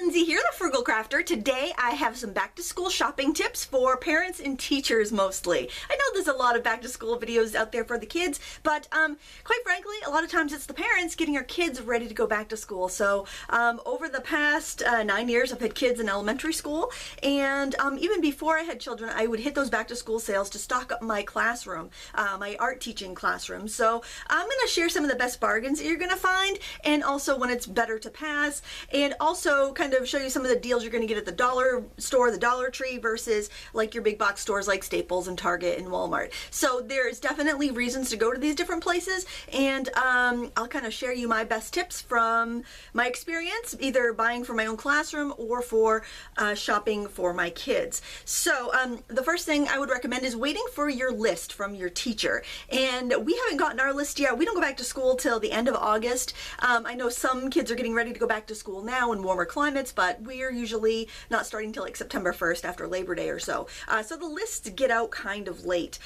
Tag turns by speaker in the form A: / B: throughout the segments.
A: Lindsay here, the Frugal Crafter. Today I have some back to school shopping tips for parents and teachers mostly. I know there's a lot of back to school videos out there for the kids, but quite frankly, a lot of times it's the parents getting our kids ready to go back to school. So over the past 9 years, I've had kids in elementary school, and even before I had children, I would hit those back to school sales to stock up my classroom, my art teaching classroom. So I'm going to share some of the best bargains that you're going to find, and also when it's better to pass, and also kind of show you some of the deals you're going to get at the dollar store, the Dollar Tree, versus like your big box stores like Staples and Target and Walmart. So there's definitely reasons to go to these different places, and I'll kind of share you my best tips from my experience, either buying for my own classroom or for shopping for my kids. So the first thing I would recommend is waiting for your list from your teacher. And we haven't gotten our list yet. We don't go back to school till the end of August. I know some kids are getting ready to go back to school now in warmer climates, but we're usually not starting till like September 1st after Labor Day or so. So the lists get out kind of late.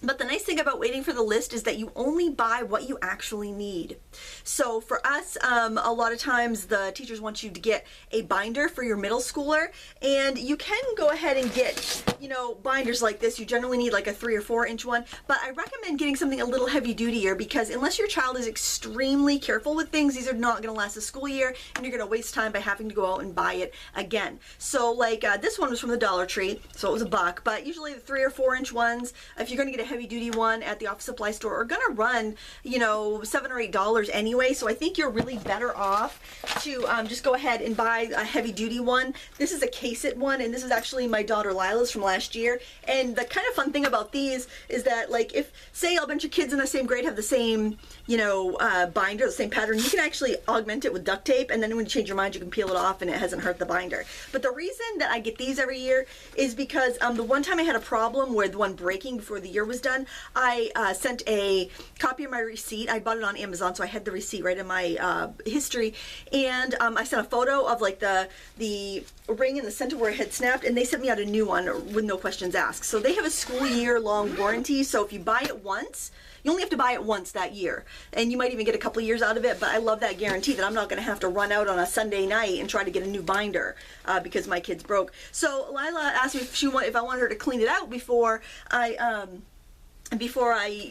A: But the nice thing about waiting for the list is that you only buy what you actually need. So for us, a lot of times the teachers want you to get a binder for your middle schooler, and you can go ahead and get, you know, binders like this. You generally need like a 3 or 4 inch one, but I recommend getting something a little heavy dutier, because unless your child is extremely careful with things, these are not going to last a school year, and you're going to waste time by having to go out and buy it again. So like this one was from the Dollar Tree, so it was $1, but usually the 3 or 4 inch ones, if you're going to get a heavy duty one at the office supply store, are gonna run, you know, $7 or $8 anyway. So I think you're really better off to just go ahead and buy a heavy duty one. This is a Case-It one, and this is actually my daughter Lila's from last year. And the kind of fun thing about these is that, like, if say a bunch of kids in the same grade have the same, you know, binder, the same pattern, you can actually augment it with duct tape, and then when you change your mind, you can peel it off and it hasn't hurt the binder. But the reason that I get these every year is because the one time I had a problem with one breaking before the year was done, I sent a copy of my receipt. I bought it on Amazon, so I had the receipt right in my history, and I sent a photo of like the ring in the center where it had snapped, and they sent me out a new one with no questions asked. So they have a school year long warranty, so if you buy it once, you only have to buy it once that year, and you might even get a couple of years out of it. But I love that guarantee that I'm not going to have to run out on a Sunday night and try to get a new binder because my kid's broke. So Lila asked me if I wanted her to clean it out before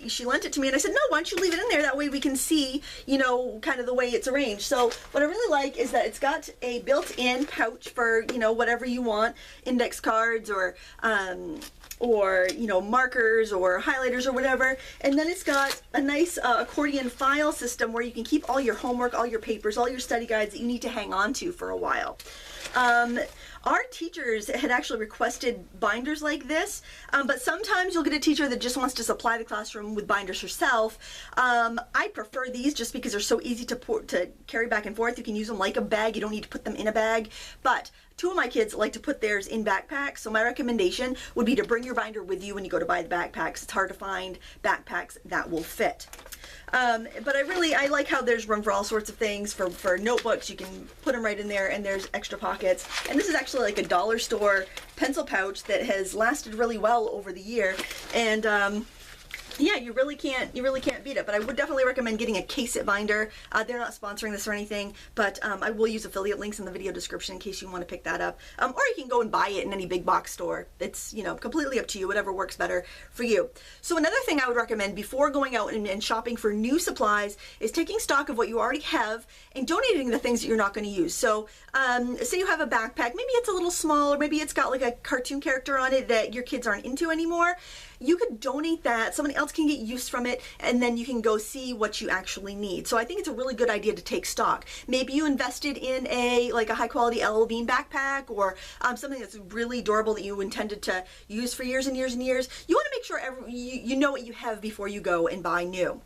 A: she lent it to me, and I said, no, why don't you leave it in there, that way we can see, you know, kind of the way it's arranged. So what I really like is that it's got a built-in pouch for, you know, whatever you want, index cards or you know, markers or highlighters or whatever. And then it's got a nice accordion file system where you can keep all your homework, all your papers, all your study guides that you need to hang on to for a while. Our teachers had actually requested binders like this, but sometimes you'll get a teacher that just wants to supply the classroom with binders herself. I prefer these just because they're so easy to carry back and forth. You can use them like a bag. You don't need to put them in a bag. But 2 of my kids like to put theirs in backpacks, so my recommendation would be to bring your binder with you when you go to buy the backpacks. It's hard to find backpacks that will fit. But I like how there's room for all sorts of things. For notebooks, you can put them right in there, and there's extra pockets. And this is actually like a dollar store pencil pouch that has lasted really well over the year. And yeah, you really can't beat it. But I would definitely recommend getting a Case-It binder. They're not sponsoring this or anything, but I will use affiliate links in the video description in case you want to pick that up. Or you can go and buy it in any big box store. It's, you know, completely up to you, whatever works better for you. So another thing I would recommend before going out and shopping for new supplies is taking stock of what you already have and donating the things that you're not going to use. So say you have a backpack, maybe it's a little small, or maybe it's got like a cartoon character on it that your kids aren't into anymore. You could donate that, somebody else can get use from it, and then you can go see what you actually need. So I think it's a really good idea to take stock. Maybe you invested in a high quality L.L. Bean backpack, or something that's really durable that you intended to use for years and years and years. You want to make sure you know what you have before you go and buy new.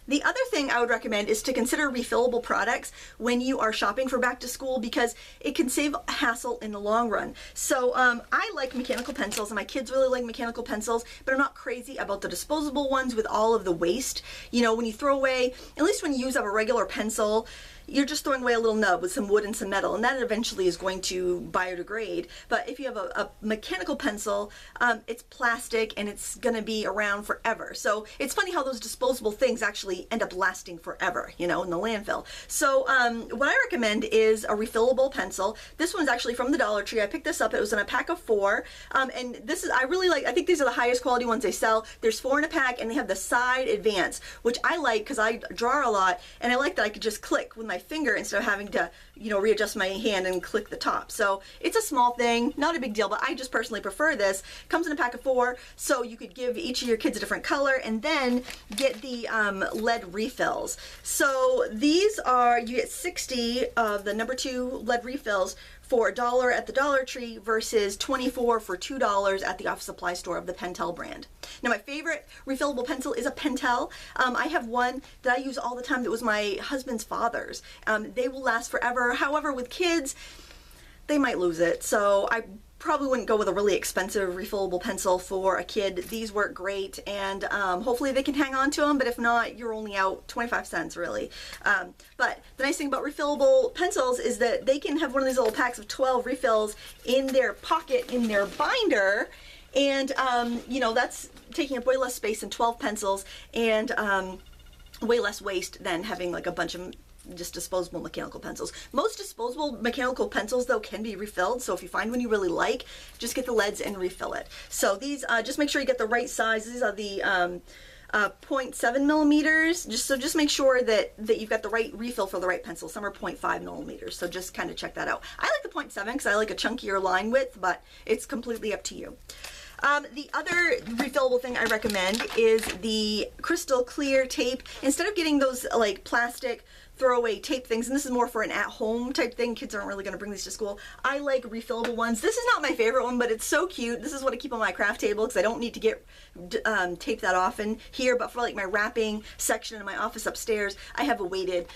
A: The other thing I would recommend is to consider refillable products when you are shopping for back to school, because it can save hassle in the long run. So I like mechanical pencils, and my kids really like mechanical pencils, but I'm not crazy about the disposable ones with all of the waste. You know, when you throw away, at least when you use up a regular pencil, you're just throwing away a little nub with some wood and some metal, and that eventually is going to biodegrade. But if you have a mechanical pencil, it's plastic and it's going to be around forever. So it's funny how those disposable things actually end up lasting forever, you know, in the landfill. So what I recommend is a refillable pencil. This one's actually from the Dollar Tree. I picked this up. It was in a pack of 4. And this is, I really like, I think these are the highest quality ones they sell. There's 4 in a pack, and they have the side advance, which I like because I draw a lot, and I like that I could just click with my finger instead of having to, you know, readjust my hand and click the top. So it's a small thing, not a big deal, but I just personally prefer this. Comes in a pack of 4, so you could give each of your kids a different color, and then get the lead refills. So these are, you get 60 of the number 2 lead refills for $1 at the Dollar Tree versus 24 for $2 at the office supply store of the Pentel brand. Now my favorite refillable pencil is a Pentel. I have one that I use all the time that was my husband's father's. They will last forever. However, with kids, they might lose it. So I probably wouldn't go with a really expensive refillable pencil for a kid. These work great, and hopefully they can hang on to them, but if not, you're only out 25 cents really. But the nice thing about refillable pencils is that they can have one of these little packs of 12 refills in their pocket in their binder, and you know, that's taking up way less space than 12 pencils, and way less waste than having like a bunch of just disposable mechanical pencils. Most disposable mechanical pencils though can be refilled, so if you find one you really like, just get the leads and refill it. So these, just make sure you get the right size. These are the 0.7 millimeters. Just make sure that you've got the right refill for the right pencil. Some are 0.5 millimeters, so just kind of check that out. I like the 0.7 because I like a chunkier line width, but it's completely up to you. The other refillable thing I recommend is the crystal clear tape. Instead of getting those like plastic throwaway tape things, and this is more for an at-home type thing, kids aren't really going to bring these to school, I like refillable ones. This is not my favorite one, but it's so cute. This is what I keep on my craft table because I don't need to get tape that often here, but for like my wrapping section in my office upstairs, I have a weighted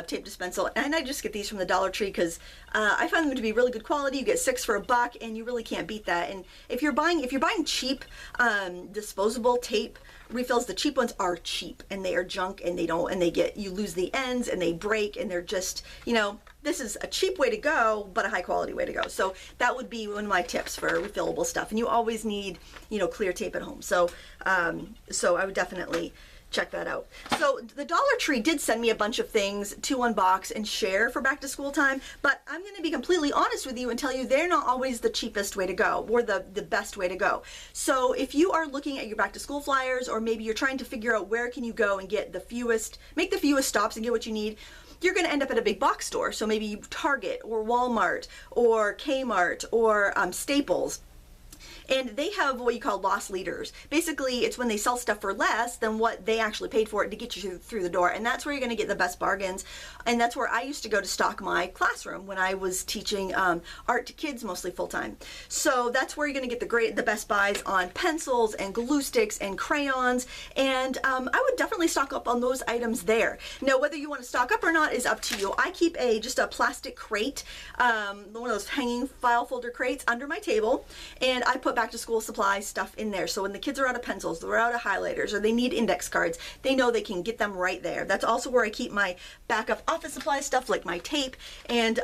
A: tape dispenser, and I just get these from the Dollar Tree because I find them to be really good quality. You get 6 for $1, and you really can't beat that. And if you're buying cheap disposable tape refills, the cheap ones are cheap and they are junk, and you lose the ends and they break, and they're just, you know, this is a cheap way to go, but a high quality way to go. So that would be one of my tips for refillable stuff. And you always need, you know, clear tape at home. So so I would definitely check that out. So the Dollar Tree did send me a bunch of things to unbox and share for back to school time, but I'm going to be completely honest with you and tell you they're not always the cheapest way to go or the best way to go. So if you are looking at your back to school flyers, or maybe you're trying to figure out where can you go and get make the fewest stops and get what you need, you're going to end up at a big box store. So maybe Target or Walmart or Kmart or Staples. And they have what you call loss leaders. Basically, it's when they sell stuff for less than what they actually paid for it to get you through the door. And that's where you're going to get the best bargains. And that's where I used to go to stock my classroom when I was teaching art to kids, mostly full-time. So that's where you're going to get the best buys on pencils and glue sticks and crayons. And I would definitely stock up on those items there. Now, whether you want to stock up or not is up to you. I keep just a plastic crate, one of those hanging file folder crates under my table, and I put back to school supply stuff in there. So when the kids are out of pencils, they're out of highlighters, or they need index cards, they know they can get them right there. That's also where I keep my backup office supply stuff, like my tape and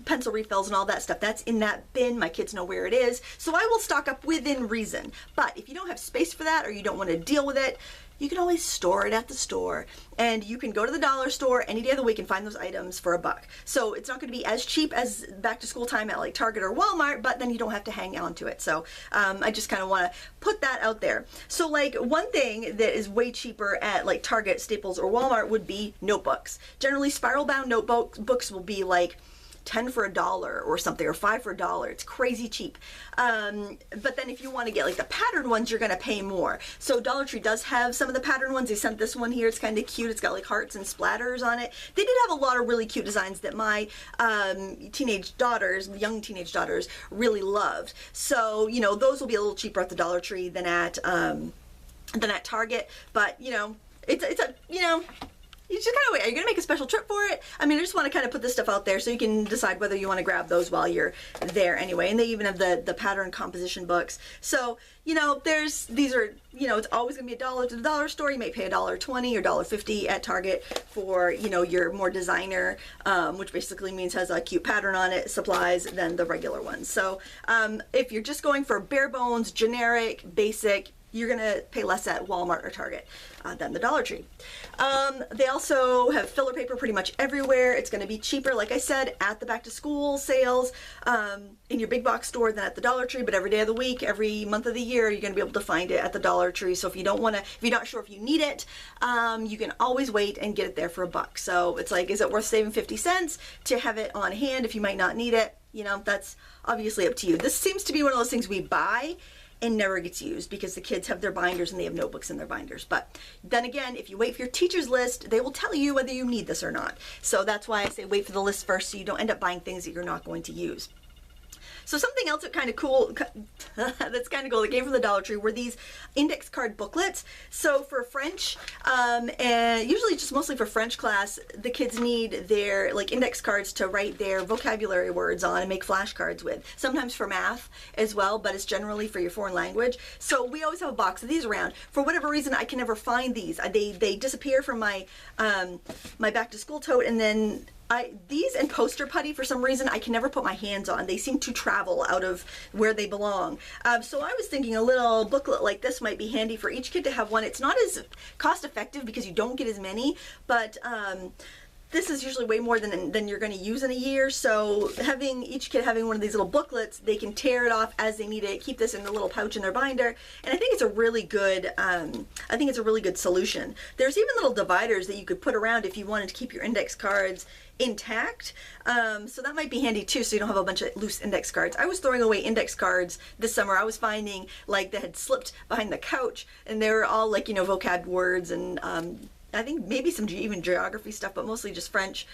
A: pencil refills and all that stuff. That's in that bin. My kids know where it is. So I will stock up within reason. But if you don't have space for that, or you don't want to deal with it, you can always store it at the store, and you can go to the dollar store any day of the week and find those items for $1. So it's not going to be as cheap as back to school time at like Target or Walmart, but then you don't have to hang on to it. So I just kind of want to put that out there. So like one thing that is way cheaper at like Target, Staples, or Walmart would be notebooks. Generally, spiral bound notebooks will be like 10 for $1 or something, or 5 for $1. It's crazy cheap. But then if you want to get like the patterned ones, you're going to pay more. So Dollar Tree does have some of the patterned ones. They sent this one here. It's kind of cute. It's got like hearts and splatters on it. They did have a lot of really cute designs that my young teenage daughters really loved. So, you know, those will be a little cheaper at the Dollar Tree than at Target. But, you know, it's a, you know, you just kind of wait. Are you going to make a special trip for it? I mean, I just want to kind of put this stuff out there so you can decide whether you want to grab those while you're there anyway. And they even have the pattern composition books. So, you know, these are, you know, it's always going to be $1 to the dollar store. You may pay $1.20 or $1.50 at Target for, you know, your more designer, which basically means has a cute pattern on it, supplies than the regular ones. So if you're just going for bare bones, generic, basic, you're gonna pay less at Walmart or Target than the Dollar Tree. They also have filler paper pretty much everywhere. It's gonna be cheaper, like I said, at the back to school sales in your big box store than at the Dollar Tree, but every day of the week, every month of the year, you're gonna be able to find it at the Dollar Tree. So if you don't wanna, if you're not sure if you need it, you can always wait and get it there for $1. So it's like, is it worth saving 50 cents to have it on hand if you might not need it? You know, that's obviously up to you. This seems to be one of those things we buy and never gets used because the kids have their binders and they have notebooks in their binders. But then again, if you wait for your teacher's list, they will tell you whether you need this or not. So that's why I say wait for the list first so you don't end up buying things that you're not going to use. So something else that's kind of cool, that came from the Dollar Tree were these index card booklets. So for French, and usually just mostly for French class, the kids need their like index cards to write their vocabulary words on and make flashcards with. Sometimes for math as well, but it's generally for your foreign language. So we always have a box of these around. For whatever reason, I can never find these. They disappear from my my back to school tote, and then these and poster putty, for some reason, I can never put my hands on. They seem to travel out of where they belong. So I was thinking a little booklet like this might be handy for each kid to have one. It's not as cost effective because you don't get as many, but this is usually way more than you're going to use in a year. So having each kid having one of these little booklets, they can tear it off as they need it, keep this in the little pouch in their binder, and I think it's a really good solution. There's even little dividers that you could put around if you wanted to keep your index cards intact. So that might be handy too, so you don't have a bunch of loose index cards. I was throwing away index cards this summer. I was finding like that had slipped behind the couch, and they were all like, you know, vocab words and I think maybe some even geography stuff, but mostly just French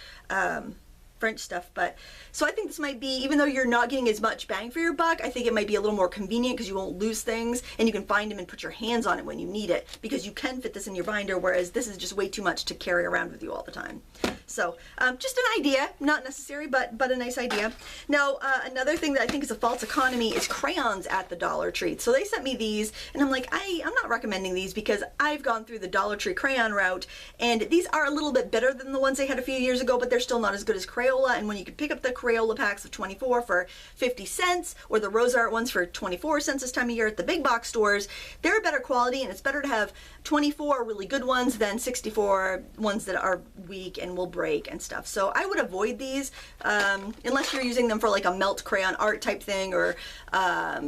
A: stuff. But so I think this might be, even though you're not getting as much bang for your buck, I think it might be a little more convenient because you won't lose things and you can find them and put your hands on it when you need it, because you can fit this in your binder, whereas this is just way too much to carry around with you all the time. So just an idea, not necessary, but a nice idea. Now another thing that I think is a false economy is crayons at the Dollar Tree. So they sent me these, and I'm like, I'm not recommending these because I've gone through the Dollar Tree crayon route, and these are a little bit better than the ones they had a few years ago, but they're still not as good as Crayola. And when you can pick up the Crayola packs of 24 for 50 cents, or the Rose Art ones for 24 cents this time of year at the big box stores, they're a better quality, and it's better to have 24 really good ones than 64 ones that are weak and will break and stuff. So I would avoid these unless you're using them for like a melt crayon art type thing, or I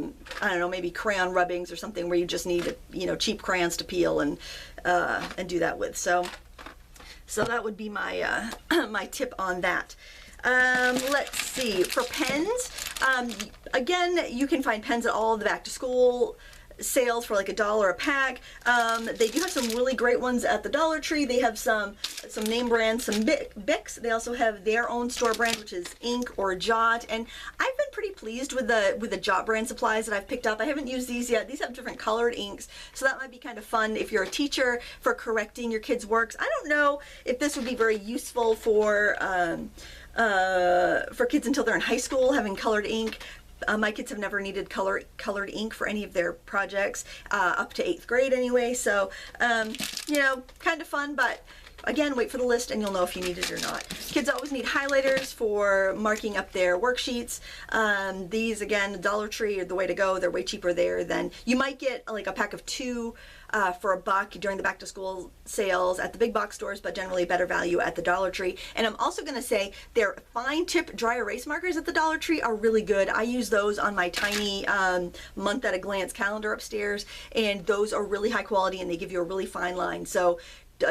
A: don't know, maybe crayon rubbings or something where you just need, you know, cheap crayons to peel and do that with. So that would be my my tip on that. Let's see, for pens, again, you can find pens at all of the back to school sales for like $1 a pack. They do have some really great ones at the Dollar Tree. They have some name brands, some Bics. They also have their own store brand, which is Ink or Jot, and I've been pretty pleased with the Jot brand supplies that I've picked up. I haven't used these yet. These have different colored inks, so that might be kind of fun if you're a teacher for correcting your kids' works. I don't know if this would be very useful for kids until they're in high school, having colored ink. My kids have never needed colored ink for any of their projects, up to 8th grade anyway, so, you know, kind of fun, but again, wait for the list and you'll know if you need it or not. Kids always need highlighters for marking up their worksheets. These, again, Dollar Tree are the way to go. They're way cheaper there than, you might get like a pack of 2 for $1 during the back to school sales at the big box stores, but generally better value at the Dollar Tree. And I'm also going to say their fine tip dry erase markers at the Dollar Tree are really good. I use those on my tiny month at a glance calendar upstairs, and those are really high quality and they give you a really fine line. So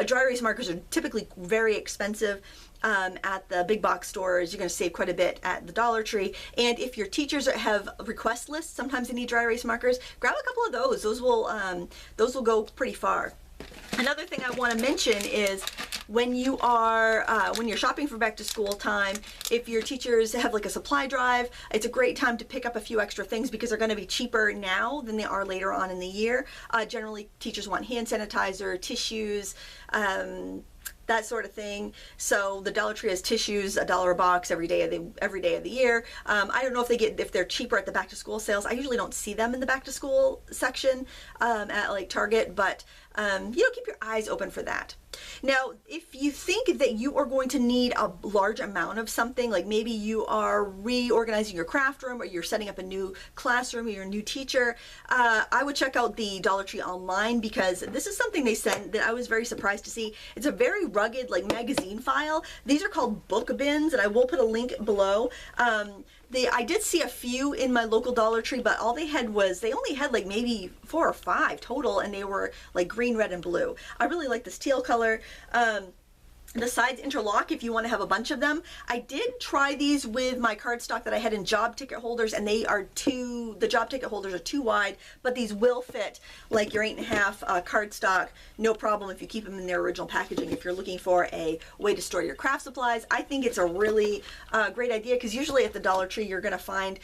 A: dry erase markers are typically very expensive at the big box stores. You're going to save quite a bit at the Dollar Tree. And if your teachers have request lists, sometimes they need dry erase markers, grab a couple of those. Those will go pretty far. Another thing I want to mention is when you're shopping for back to school time, if your teachers have like a supply drive, it's a great time to pick up a few extra things because they're going to be cheaper now than they are later on in the year. Generally, teachers want hand sanitizer, tissues, that sort of thing. So the Dollar Tree has tissues, $1 a box every day of the year. I don't know if they're cheaper at the back to school sales. I usually don't see them in the back to school section at like Target, but keep your eyes open for that. Now, if you think that you are going to need a large amount of something, like maybe you are reorganizing your craft room, or you're setting up a new classroom, or you're a new teacher, I would check out the Dollar Tree online, because this is something they sent that I was very surprised to see. It's a very rugged, like, magazine file. These are called book bins, and I will put a link below. I did see a few in my local Dollar Tree, but all they only had like maybe 4 or 5 total, and they were like green, red, and blue. I really like this teal color. The sides interlock if you want to have a bunch of them. I did try these with my cardstock that I had in job ticket holders, and the job ticket holders are too wide, but these will fit like your 8.5 cardstock, no problem if you keep them in their original packaging. If you're looking for a way to store your craft supplies, I think it's a really great idea, because usually at the Dollar Tree you're going to find,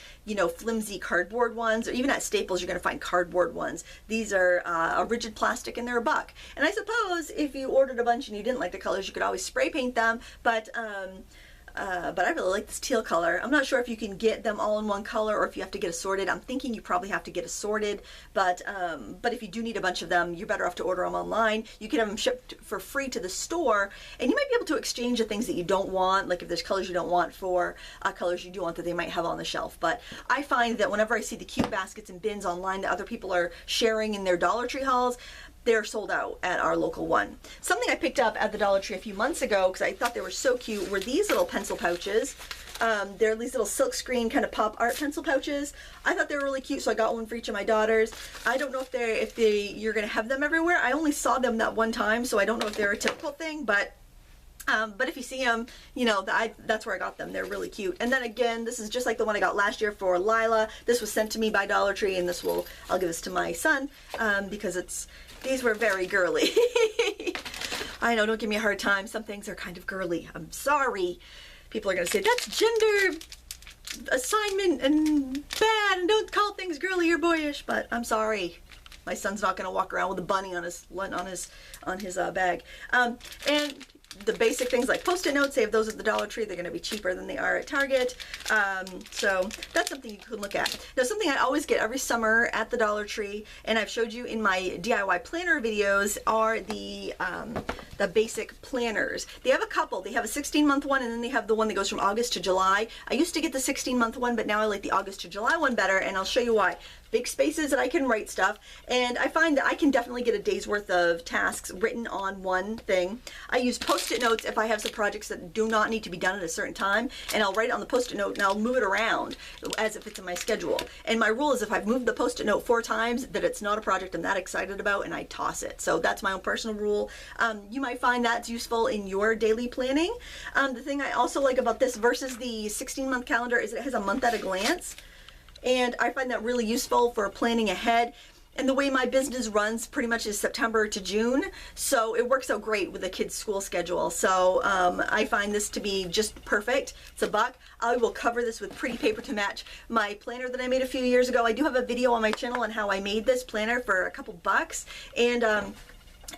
A: flimsy cardboard ones, or even at Staples you're going to find cardboard ones. These are a rigid plastic, and they're $1. And I suppose if you ordered a bunch and you didn't like the colors, you could always spray paint them, but I really like this teal color. I'm not sure if you can get them all in one color, or if you have to get assorted. I'm thinking you probably have to get assorted, but if you do need a bunch of them, you're better off to order them online. You can have them shipped for free to the store, and you might be able to exchange the things that you don't want, like if there's colors you don't want for colors you do want that they might have on the shelf. But I find that whenever I see the cute baskets and bins online that other people are sharing in their Dollar Tree hauls, they're sold out at our local one. Something I picked up at the Dollar Tree a few months ago, because I thought they were so cute, were these little pencil pouches. They're these little silk screen kind of pop art pencil pouches. I thought they were really cute, so I got one for each of my daughters. I don't know if you're gonna have them everywhere. I only saw them that one time, so I don't know if they're a typical thing, but if you see them, that's where I got them. They're really cute. And then again, this is just like the one I got last year for Lila. This was sent to me by Dollar Tree, and I'll give this to my son, because these were very girly. I know, don't give me a hard time. Some things are kind of girly. I'm sorry. People are going to say, that's gender assignment and bad, and don't call things girly or boyish, but I'm sorry. My son's not going to walk around with a bunny on his bag. And the basic things like Post-it notes, they have those at the Dollar Tree. They're going to be cheaper than they are at Target. So that's something you could look at. Now, something I always get every summer at the Dollar Tree, and I've showed you in my DIY planner videos, are the basic planners. They have a couple. They have a 16-month one, and then they have the one that goes from August to July. I used to get the 16-month one, but now I like the August to July one better, and I'll show you why. Big spaces that I can write stuff, and I find that I can definitely get a day's worth of tasks written on one thing. I use Post-it notes if I have some projects that do not need to be done at a certain time, and I'll write it on the Post-it note and I'll move it around as if it's in my schedule. And my rule is if I've moved the Post-it note 4 times that it's not a project I'm that excited about, and I toss it. So that's my own personal rule. You might find that's useful in your daily planning. The thing I also like about this versus the 16-month calendar is it has a month at a glance. And I find that really useful for planning ahead. And the way my business runs pretty much is September to June, so it works out great with the kids' school schedule. So I find this to be just perfect. It's $1. I will cover this with pretty paper to match my planner that I made a few years ago. I do have a video on my channel on how I made this planner for a couple bucks, and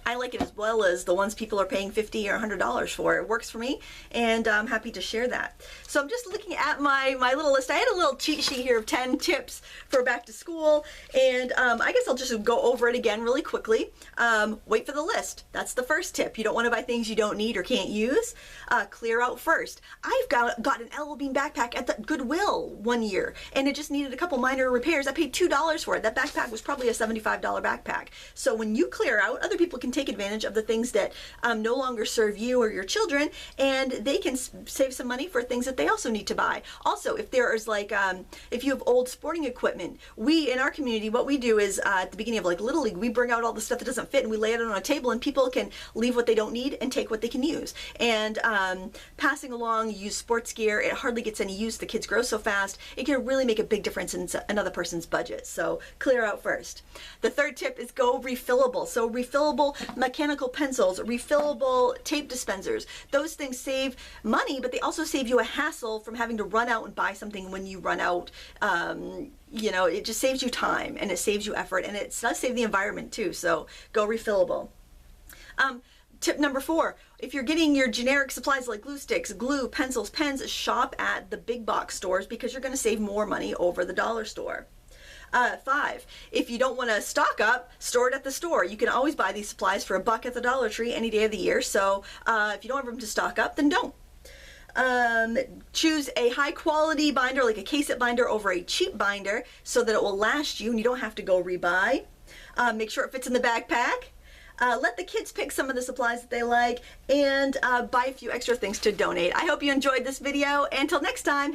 A: I like it as well as the ones people are paying $50 or $100 for. It works for me, and I'm happy to share that. So I'm just looking at my little list. I had a little cheat sheet here of 10 tips for back to school, and I guess I'll just go over it again really quickly. Wait for the list. That's the first tip. You don't want to buy things you don't need or can't use. Clear out first. I've got an L Bean backpack at the Goodwill one year, and it just needed a couple minor repairs. I paid $2 for it. That backpack was probably a $75 backpack. So when you clear out, other people can take advantage of the things that no longer serve you or your children, and they can save some money for things that they also need to buy. Also, if there is like if you have old sporting equipment, we in our community, what we do is at the beginning of like Little League, we bring out all the stuff that doesn't fit and we lay it on a table, and people can leave what they don't need and take what they can use. And passing along used sports gear, it hardly gets any use. The kids grow so fast, it can really make a big difference in another person's budget. So clear out first. The third tip is go refillable. So refillable mechanical pencils, refillable tape dispensers. Those things save money, but they also save you a hassle from having to run out and buy something when you run out. You know, it just saves you time, and it saves you effort, and it does save the environment too. So go refillable. Tip number 4, if you're getting your generic supplies like glue sticks, glue, pencils, pens, shop at the big box stores because you're going to save more money over the dollar store. 5, if you don't want to stock up, store it at the store. You can always buy these supplies for $1 at the Dollar Tree any day of the year, so if you don't have room to stock up, then don't. Choose a high quality binder like a case-it binder over a cheap binder so that it will last you and you don't have to go rebuy. Make sure it fits in the backpack. Let the kids pick some of the supplies that they like, and buy a few extra things to donate. I hope you enjoyed this video. Until next time.